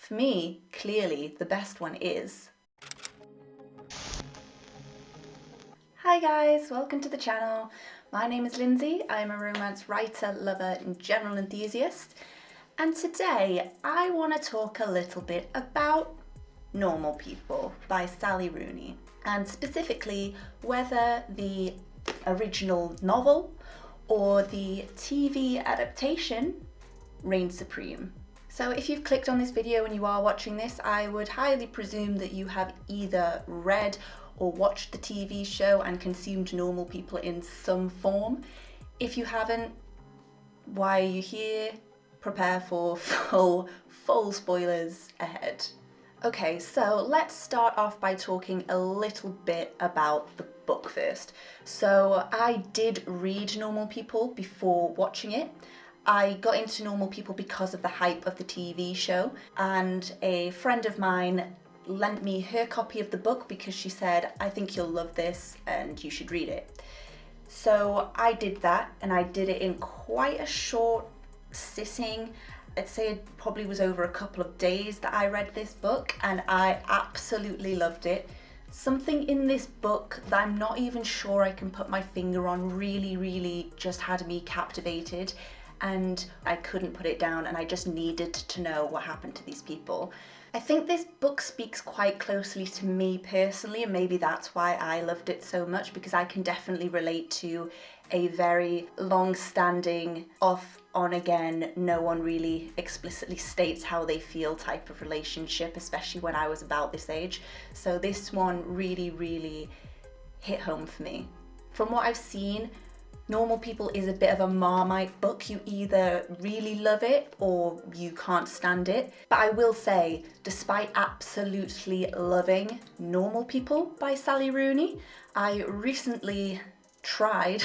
For me, clearly, the best one is... Hi guys, welcome to the channel. My name is Lindsay. I'm a romance writer, lover and general enthusiast. And today I want to talk a little bit about Normal People by Sally Rooney. And specifically whether the original novel or the TV adaptation reigns supreme. So if you've clicked on this video and you are watching this, I would highly presume that you have either read or watched the TV show and consumed Normal People in some form. If you haven't, why are you here? Prepare for full spoilers ahead. Okay, so let's start off by talking a little bit about the book first. So I did read Normal People before watching it. I got into Normal People because of the hype of the TV show, and a friend of mine lent me her copy of the book because she said, I think you'll love this and you should read it. So I did that, and I did it in quite a short sitting. I'd say it probably was over a couple of days that I read this book, and I absolutely loved it. Something in this book that I'm not even sure I can put my finger on really just had me captivated, and I couldn't put it down, and I just needed to know what happened to these people. I think this book speaks quite closely to me personally, and maybe that's why I loved it so much, because I can definitely relate to a very long-standing, off, on again, no one really explicitly states how they feel type of relationship, especially when I was about this age. So this one really hit home for me. From what I've seen, Normal People is a bit of a Marmite book. You either really love it or you can't stand it. But I will say, despite absolutely loving Normal People by Sally Rooney, I recently tried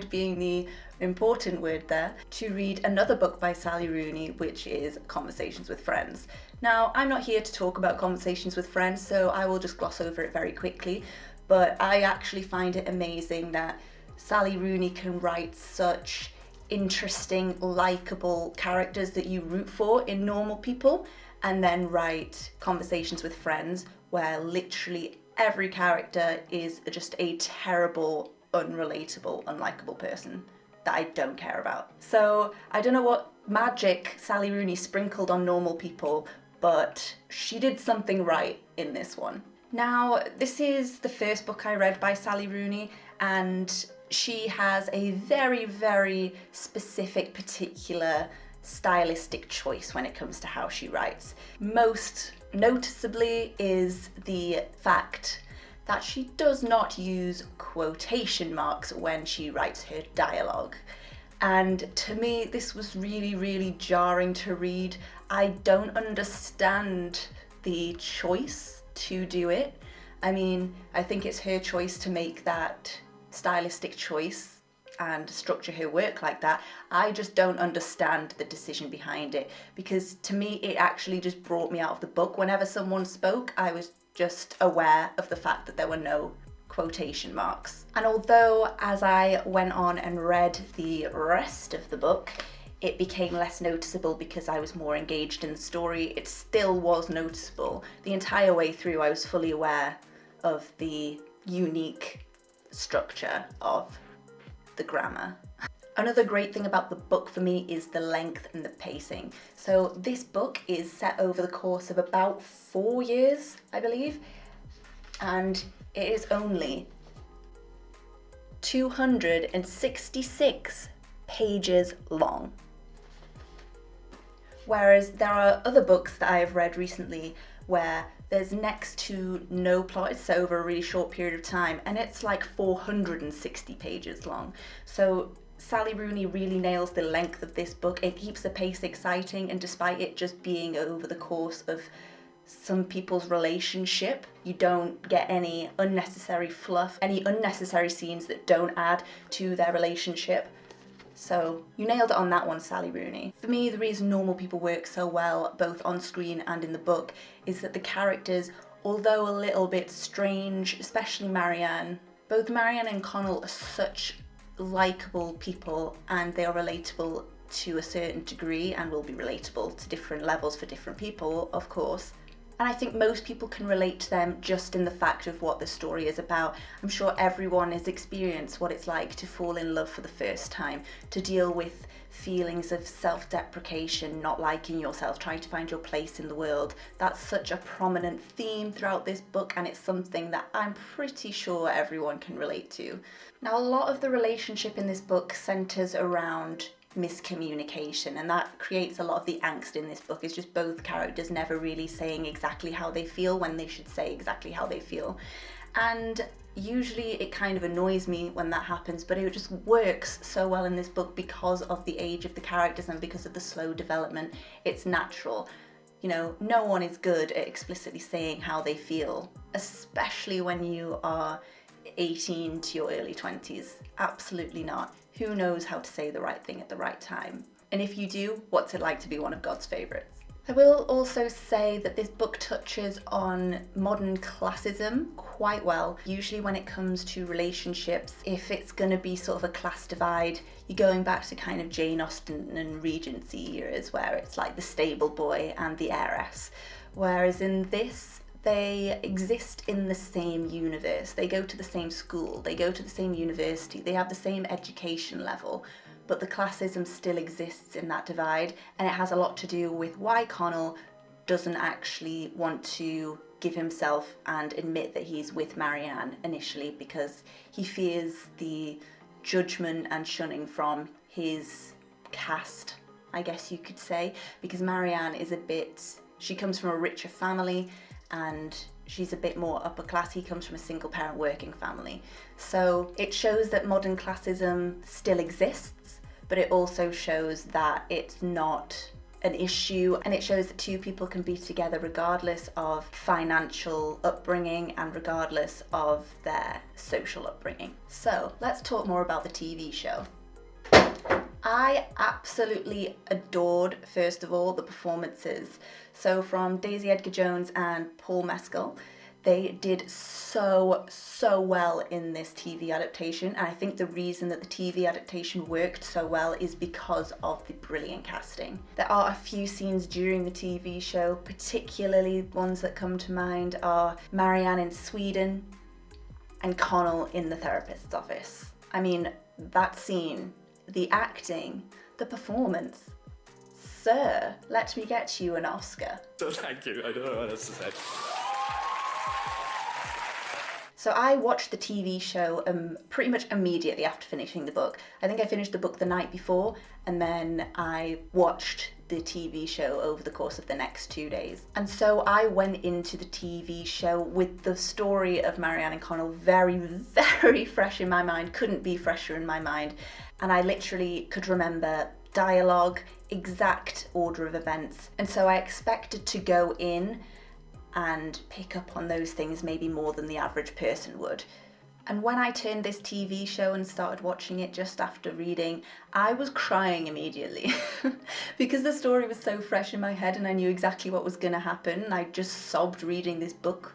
being the important word there, to read another book by Sally Rooney, which is Conversations with Friends. Now, I'm not here to talk about Conversations with Friends, so I will just gloss over it very quickly, but I actually find it amazing that Sally Rooney can write such interesting, likeable characters that you root for in Normal People, and then write Conversations with Friends, where literally every character is just a terrible, unrelatable, unlikable person that I don't care about. So I don't know what magic Sally Rooney sprinkled on Normal People, but she did something right in this one. Now, this is the first book I read by Sally Rooney, and she has a very specific, particular stylistic choice when it comes to how she writes. Most noticeably is the fact that she does not use quotation marks when she writes her dialogue. And to me, this was really jarring to read. I don't understand the choice to do it. I mean, I think it's her choice to make that stylistic choice and structure her work like that. I just don't understand the decision behind it, because to me, it actually just brought me out of the book. Whenever someone spoke, I was just aware of the fact that there were no quotation marks. And although as I went on and read the rest of the book, it became less noticeable because I was more engaged in the story, it still was noticeable. The entire way through, I was fully aware of the unique structure of the grammar. Another great thing about the book for me is the length and the pacing. So this book is set over the course of about 4 years, I believe, and it is only 266 pages long. Whereas there are other books that I have read recently where there's next to no plot, it's set over a really short period of time, and it's like 460 pages long. So Sally Rooney really nails the length of this book. It keeps the pace exciting, and despite it just being over the course of some people's relationship, you don't get any unnecessary fluff, any unnecessary scenes that don't add to their relationship. So you nailed it on that one, Sally Rooney. For me, the reason Normal People work so well, both on screen and in the book, is that the characters, although a little bit strange, especially Marianne, both Marianne and Connell are such likeable people, and they are relatable to a certain degree and will be relatable to different levels for different people, of course. And I think most people can relate to them just in the fact of what the story is about. I'm sure everyone has experienced what it's like to fall in love for the first time, to deal with feelings of self-deprecation, not liking yourself, trying to find your place in the world. That's such a prominent theme throughout this book, and it's something that I'm pretty sure everyone can relate to. Now, a lot of the relationship in this book centers around miscommunication, and that creates a lot of the angst in this book. Is just both characters never really saying exactly how they feel when they should say exactly how they feel. And usually it kind of annoys me when that happens, but it just works so well in this book because of the age of the characters and because of the slow development. It's natural. You know, no one is good at explicitly saying how they feel, especially when you are 18 to your early 20s. Absolutely not. Who knows how to say the right thing at the right time? And if you do, what's it like to be one of God's favourites? I will also say that this book touches on modern classism quite well. Usually when it comes to relationships, if it's going to be sort of a class divide, you're going back to kind of Jane Austen and Regency eras where it's like the stable boy and the heiress. Whereas in this, they exist in the same universe. They go to the same school, they go to the same university, they have the same education level, but the classism still exists in that divide, and it has a lot to do with why Connell doesn't actually want to give himself and admit that he's with Marianne initially, because he fears the judgment and shunning from his caste, I guess you could say, because Marianne is she comes from a richer family, and she's a bit more upper class. He comes from a single parent working family. So it shows that modern classism still exists, but it also shows that it's not an issue, and it shows that two people can be together regardless of financial upbringing and regardless of their social upbringing. So let's talk more about the TV show. I absolutely adored, first of all, the performances. So from Daisy Edgar-Jones and Paul Mescal, they did so well in this TV adaptation. And I think the reason that the TV adaptation worked so well is because of the brilliant casting. There are a few scenes during the TV show, particularly ones that come to mind are Marianne in Sweden and Connell in the therapist's office. I mean, that scene, the acting, the performance. Sir, let me get you an Oscar. So thank you. I don't know what else to say. So I watched the TV show pretty much immediately after finishing the book. I think I finished the book the night before, and then I watched the TV show over the course of the next 2 days. And so I went into the TV show with the story of Marianne and Connell very, very fresh in my mind. Couldn't be fresher in my mind. And I literally could remember dialogue, exact order of events. And so I expected to go in and pick up on those things maybe more than the average person would. And when I turned this TV show and started watching it just after reading, I was crying immediately because the story was so fresh in my head and I knew exactly what was going to happen. I just sobbed reading this book.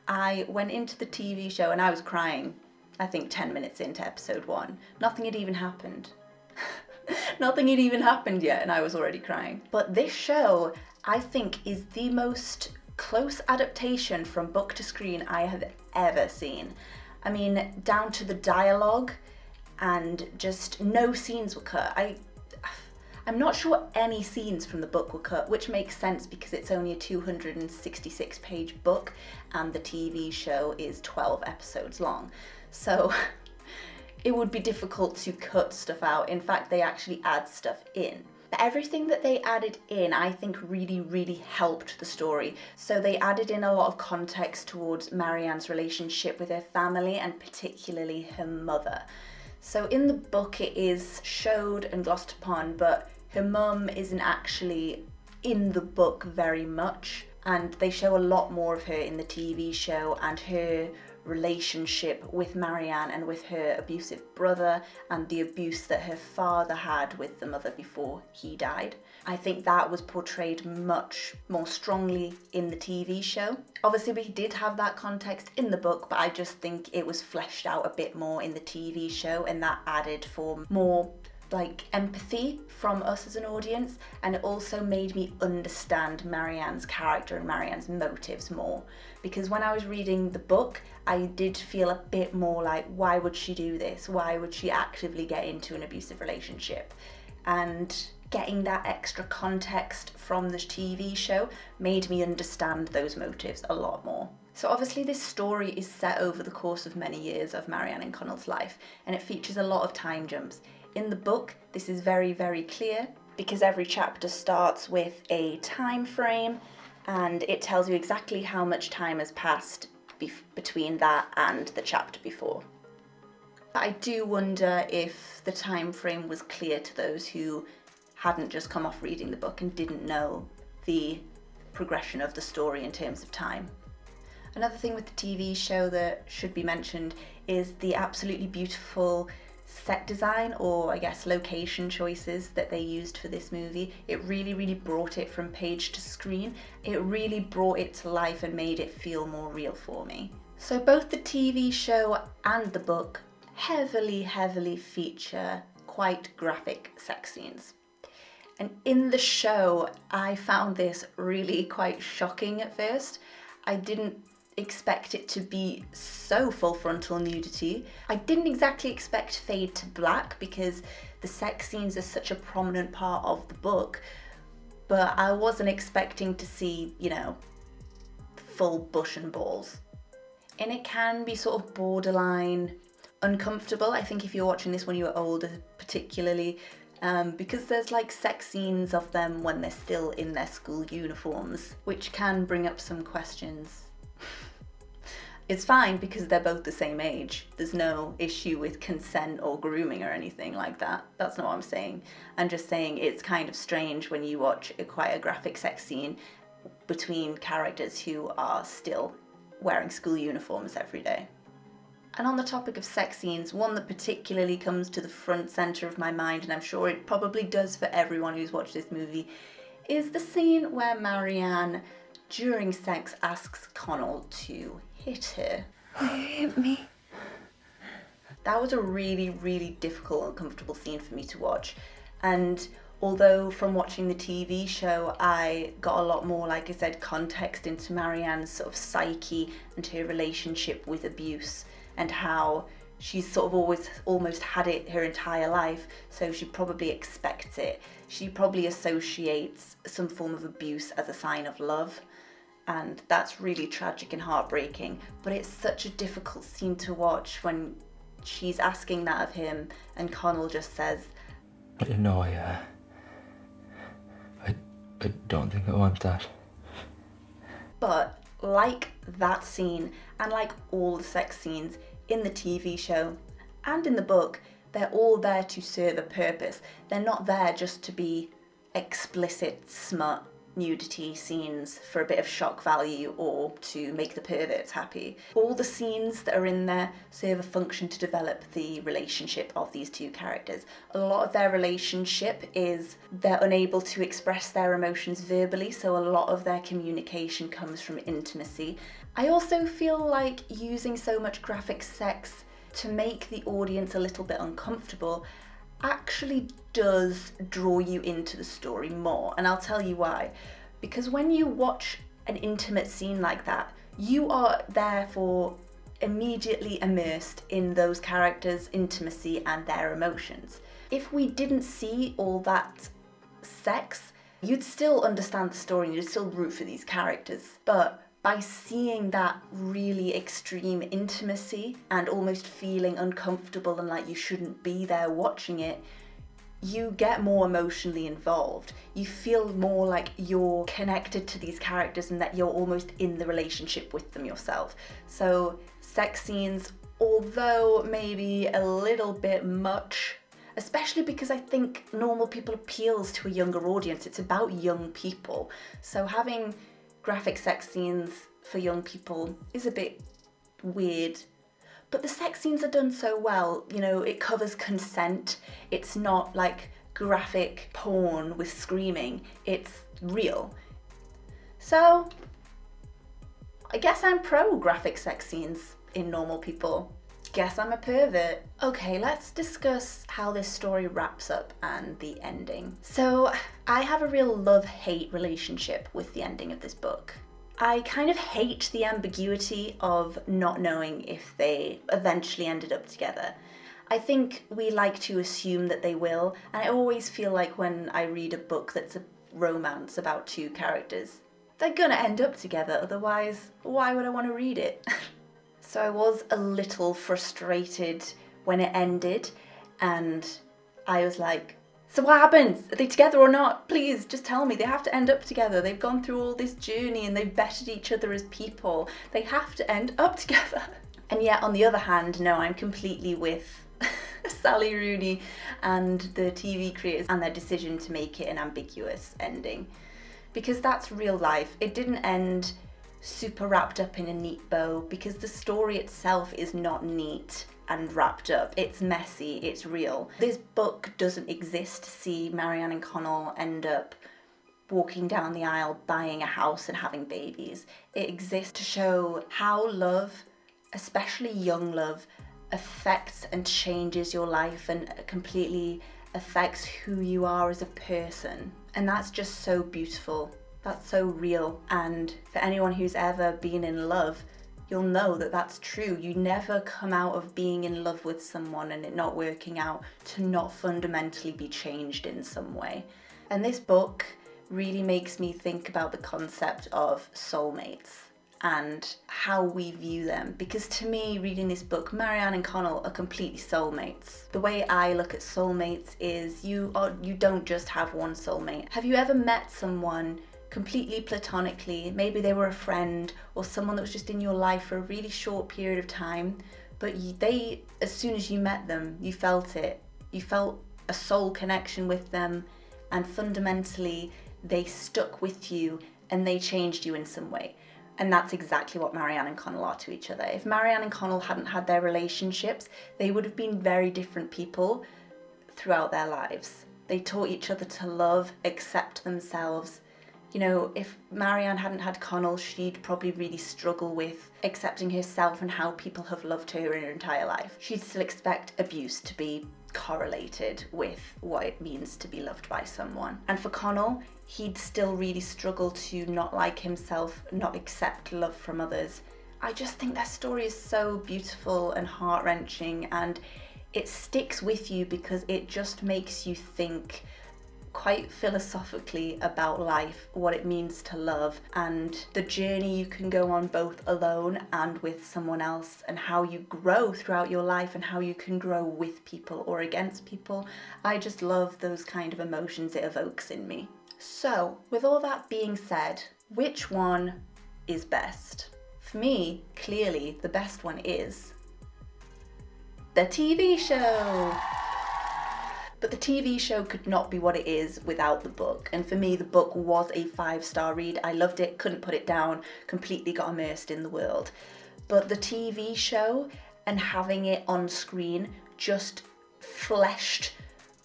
I went into the TV show and I was crying, I think 10 minutes into episode 1. Nothing had even happened. Nothing had even happened yet and I was already crying. But this show, I think, is the most close adaptation from book to screen I have ever seen. I mean, down to the dialogue, and just no scenes were cut. I'm not sure any scenes from the book were cut, which makes sense because it's only a 266-page book and the TV show is 12 episodes long. So it would be difficult to cut stuff out. In fact, they actually add stuff in. But everything that they added in, I think, really helped the story. So they added in a lot of context towards Marianne's relationship with her family and particularly her mother. So in the book it is showed and glossed upon, but her mum isn't actually in the book very much, and they show a lot more of her in the TV show and her relationship with Marianne and with her abusive brother and the abuse that her father had with the mother before he died. I think that was portrayed much more strongly in the TV show. Obviously we did have that context in the book, but I just think it was fleshed out a bit more in the TV show, and that added for more like empathy from us as an audience, and it also made me understand Marianne's character and Marianne's motives more, because when I was reading the book I did feel a bit more like, why would she do this? Why would she actively get into an abusive relationship? And getting that extra context from the TV show made me understand those motives a lot more. So obviously this story is set over the course of many years of Marianne and Connell's life, and it features a lot of time jumps. In the book, this is very, very clear because every chapter starts with a time frame and it tells you exactly how much time has passed between that and the chapter before. But I do wonder if the time frame was clear to those who hadn't just come off reading the book and didn't know the progression of the story in terms of time. Another thing with the TV show that should be mentioned is the absolutely beautiful set design, or I guess location choices that they used for this movie. It really, really brought it from page to screen. It really brought it to life and made it feel more real for me. So both the TV show and the book heavily, heavily feature quite graphic sex scenes. And in the show, I found this really quite shocking at first. I didn't expect it to be so full frontal nudity. I didn't exactly expect fade to black because the sex scenes are such a prominent part of the book, but I wasn't expecting to see, you know, full bush and balls. And it can be sort of borderline uncomfortable, I think, if you're watching this when you were older, particularly because there's like sex scenes of them when they're still in their school uniforms, which can bring up some questions. It's fine because they're both the same age. There's no issue with consent or grooming or anything like that. That's not what I'm saying. I'm just saying it's kind of strange when you watch quite a graphic sex scene between characters who are still wearing school uniforms every day. And on the topic of sex scenes, one that particularly comes to the front centre of my mind, and I'm sure it probably does for everyone who's watched this movie, is the scene where Marianne, during sex, asks Connell to hit her. Hit me. That was a really, really difficult and uncomfortable scene for me to watch. And although from watching the TV show I got a lot more, like I said, context into Marianne's sort of psyche and her relationship with abuse, and how she's sort of always almost had it her entire life, so she probably expects it. She probably associates some form of abuse as a sign of love, and that's really tragic and heartbreaking. But it's such a difficult scene to watch when she's asking that of him and Connell just says, No, I don't think I want that. But like that scene, and like all the sex scenes in the TV show and in the book, they're all there to serve a purpose. They're not there just to be explicit smut nudity scenes for a bit of shock value or to make the perverts happy. All the scenes that are in there serve a function to develop the relationship of these two characters. A lot of their relationship is they're unable to express their emotions verbally, so a lot of their communication comes from intimacy. I also feel like using so much graphic sex to make the audience a little bit uncomfortable actually does draw you into the story more, and I'll tell you why. Because when you watch an intimate scene like that, you are therefore immediately immersed in those characters' intimacy and their emotions. If we didn't see all that sex, you'd still understand the story and you'd still root for these characters. But by seeing that really extreme intimacy and almost feeling uncomfortable and like you shouldn't be there watching it, you get more emotionally involved. You feel more like you're connected to these characters and that you're almost in the relationship with them yourself. So sex scenes, although maybe a little bit much, especially because I think Normal People appeals to a younger audience. It's about young people. So having graphic sex scenes for young people is a bit weird, but the sex scenes are done so well. You know, it covers consent. It's not like graphic porn with screaming. It's real. So I guess I'm pro graphic sex scenes in Normal People. Guess I'm a pervert. Okay, let's discuss how this story wraps up and the ending. So, I have a real love-hate relationship with the ending of this book. I kind of hate the ambiguity of not knowing if they eventually ended up together. I think we like to assume that they will, and I always feel like when I read a book that's a romance about two characters, they're gonna end up together, otherwise why would I want to read it? So I was a little frustrated when it ended, and I was like, so what happens? Are they together or not? Please, just tell me. They have to end up together. They've gone through all this journey and they've bettered each other as people. They have to end up together. And yet, on the other hand, no, I'm completely with Sally Rooney and the TV creators and their decision to make it an ambiguous ending. Because that's real life. It didn't end super wrapped up in a neat bow, because the story itself is not neat and wrapped up. It's messy, it's real. This book doesn't exist to see Marianne and Connell end up walking down the aisle, buying a house and having babies. It exists to show how love, especially young love, affects and changes your life and completely affects who you are as a person. And that's just so beautiful. That's so real. And for anyone who's ever been in love, you'll know that that's true. You never come out of being in love with someone and it not working out to not fundamentally be changed in some way. And this book really makes me think about the concept of soulmates and how we view them. Because to me, reading this book, Marianne and Connell are completely soulmates. The way I look at soulmates is you don't just have one soulmate. Have you ever met someone completely platonically? Maybe they were a friend or someone that was just in your life for a really short period of time, but they, as soon as you met them, you felt it. You felt a soul connection with them, and fundamentally they stuck with you and they changed you in some way. And that's exactly what Marianne and Connell are to each other. If Marianne and Connell hadn't had their relationships, they would have been very different people throughout their lives. They taught each other to love, accept themselves. You know, if Marianne hadn't had Connell, she'd probably really struggle with accepting herself and how people have loved her in her entire life. She'd still expect abuse to be correlated with what it means to be loved by someone. And for Connell, he'd still really struggle to not like himself, not accept love from others. I just think their story is so beautiful and heart-wrenching, and it sticks with you because it just makes you think quite philosophically about life, what it means to love, and the journey you can go on both alone and with someone else, and how you grow throughout your life and how you can grow with people or against people. I just love those kind of emotions it evokes in me. So, with all that being said, which one is best? For me, clearly the best one is the TV show. But the TV show could not be what it is without the book. And for me, the book was a 5-star read. I loved it, couldn't put it down, completely got immersed in the world. But the TV show and having it on screen just fleshed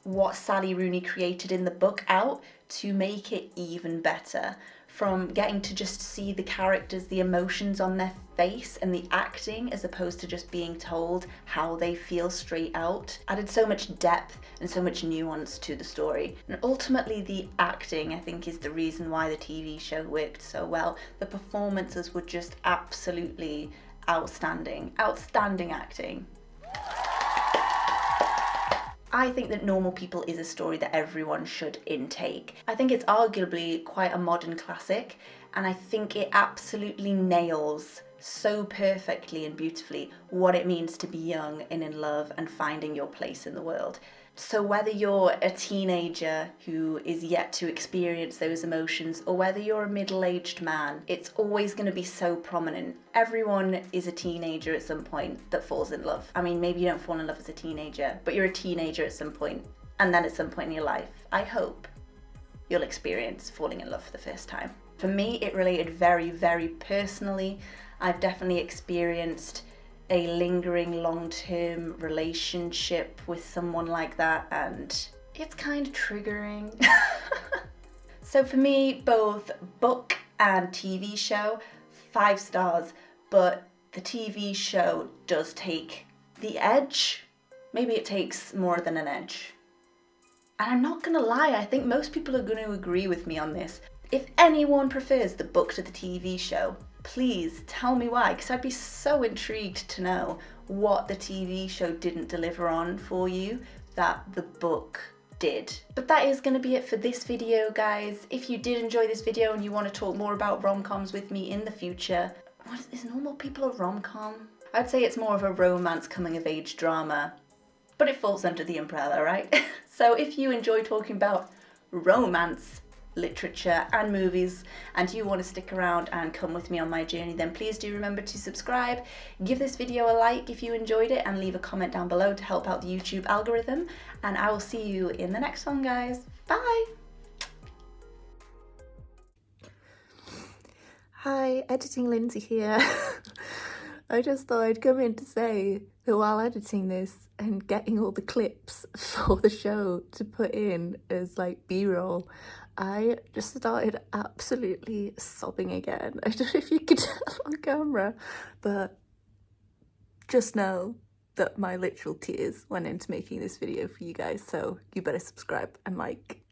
what Sally Rooney created in the book out to make it even better. From getting to just see the characters, the emotions on their face and the acting, as opposed to just being told how they feel straight out, added so much depth and so much nuance to the story. And ultimately the acting, I think, is the reason why the TV show worked so well. The performances were just absolutely outstanding. Outstanding acting. I think that Normal People is a story that everyone should intake. I think it's arguably quite a modern classic, and I think it absolutely nails so perfectly and beautifully what it means to be young and in love and finding your place in the world. So whether you're a teenager who is yet to experience those emotions, or whether you're a middle-aged man, it's always going to be so prominent. Everyone is a teenager at some point that falls in love. I mean, maybe you don't fall in love as a teenager, but you're a teenager at some point, and then at some point in your life, I hope you'll experience falling in love for the first time. For me, it related very, very personally. I've definitely experienced a lingering long-term relationship with someone like that, and it's kind of triggering. So for me, both book and TV show, 5 stars, but the TV show does take the edge. Maybe it takes more than an edge. And I'm not gonna lie, I think most people are gonna agree with me on this. If anyone prefers the book to the TV show, please tell me why, because I'd be so intrigued to know what the TV show didn't deliver on for you that the book did. But that is going to be it for this video, guys. If you did enjoy this video and you want to talk more about rom-coms with me in the future, is Normal People a rom-com? I'd say it's more of a romance coming of age drama, but it falls under the umbrella, right? So if you enjoy talking about romance literature and movies and you want to stick around and come with me on my journey, then please do remember to subscribe, give this video a like if you enjoyed it, and leave a comment down below to help out the YouTube algorithm. And I will see you in the next one, guys. Bye. Hi, Editing Lindsay here. I just thought I'd come in to say that while editing this and getting all the clips for the show to put in as like B-roll, I just started absolutely sobbing again. I don't know if you could tell on camera, but just know that my literal tears went into making this video for you guys, so you better subscribe and like.